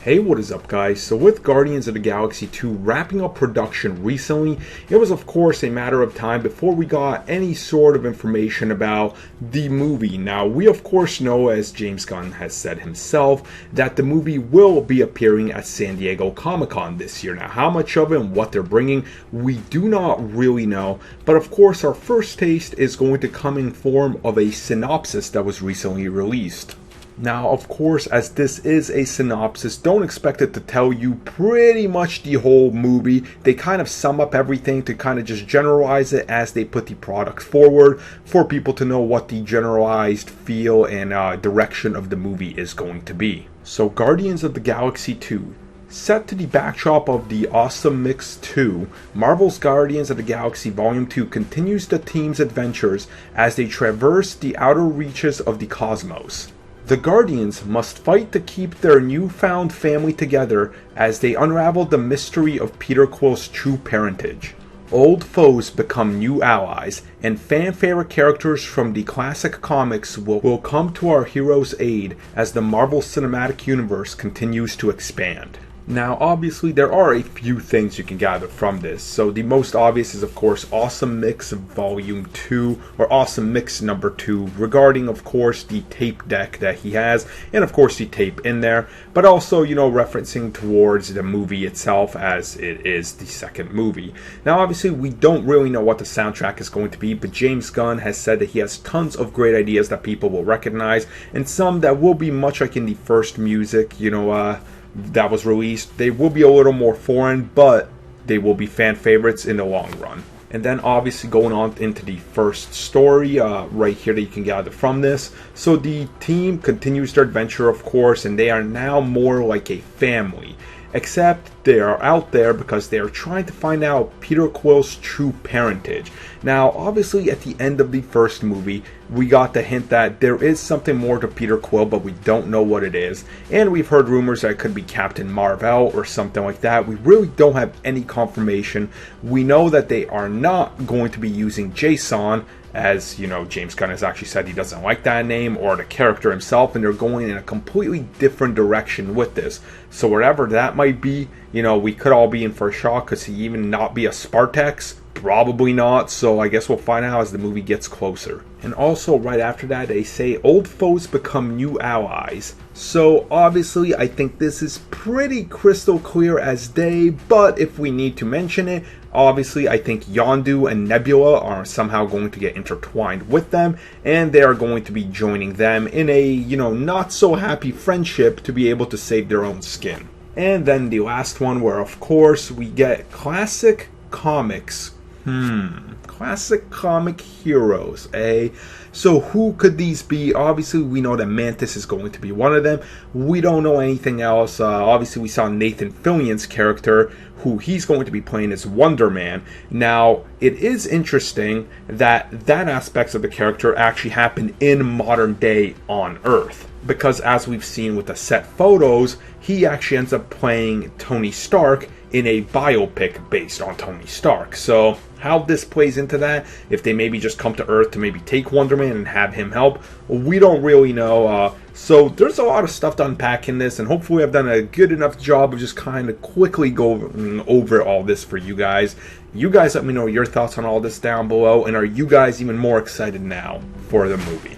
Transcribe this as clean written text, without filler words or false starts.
Hey, what is up guys? So with Guardians of the Galaxy 2 wrapping up production recently, it was of course a matter of time before we got any sort of information about the movie. Now we of course know, as James Gunn has said himself, that the movie will be appearing at San Diego Comic-Con this year. Now how much of it and what they're bringing, we do not really know, but of course our first taste is going to come in form of a synopsis that was recently released. Now, of course, as this is a synopsis, don't expect it to tell you pretty much the whole movie. They kind of sum up everything to kind of just generalize it as they put the product forward for people to know what the generalized feel and direction of the movie is going to be. So, Guardians of the Galaxy 2. Set to the backdrop of the Awesome Mix 2, Marvel's Guardians of the Galaxy Volume 2 continues the team's adventures as they traverse the outer reaches of the cosmos. The Guardians must fight to keep their newfound family together as they unravel the mystery of Peter Quill's true parentage. Old foes become new allies, and fan-favorite characters from the classic comics will come to our heroes' aid as the Marvel Cinematic Universe continues to expand. Now, obviously, there are a few things you can gather from this. So the most obvious is, of course, Awesome Mix Volume 2, or Awesome Mix number 2, regarding, of course, the tape deck that he has, and, of course, the tape in there, but also, referencing towards the movie itself as it is the second movie. Now, obviously, we don't really know what the soundtrack is going to be, but James Gunn has said that he has tons of great ideas that people will recognize, and some that will be much like in the first music, that was released. They will be a little more foreign, but they will be fan favorites in the long run. And then obviously going on into the first story right here that you can gather from this. So the team continues their adventure, of course, and they are now more like a family. Except they are out there because they are trying to find out Peter Quill's true parentage. Now, obviously, at the end of the first movie, we got the hint that there is something more to Peter Quill, but we don't know what it is. And we've heard rumors that it could be Captain Marvel or something like that. We really don't have any confirmation. We know that they are not going to be using Jason, as James Gunn has actually said he doesn't like that name, or the character himself, and they're going in a completely different direction with this. So whatever that might be, we could all be in for a shock. Could he even not be a Spartax? Probably not, so I guess we'll find out as the movie gets closer. And also right after that, they say old foes become new allies. So obviously I think this is pretty crystal clear as day, but if we need to mention it, obviously I think Yondu and Nebula are somehow going to get intertwined with them, and they are going to be joining them in a, not so happy friendship to be able to save their own skin. And then the last one, where of course we get classic comics. Classic comic heroes, eh? So who could these be? Obviously, we know that Mantis is going to be one of them. We don't know anything else. Obviously, we saw Nathan Fillion's character, who he's going to be playing as Wonder Man. Now, it is interesting that aspects of the character actually happen in modern day on Earth. Because as we've seen with the set photos, he actually ends up playing Tony Stark in a biopic based on Tony Stark. So how this plays into that, if they maybe just come to Earth to maybe take Wonder Man and have him help, we don't really know. So there's a lot of stuff to unpack in this, and hopefully I've done a good enough job of just kind of quickly going over all this for you guys. You guys let me know your thoughts on all this down below, and are you guys even more excited now for the movie?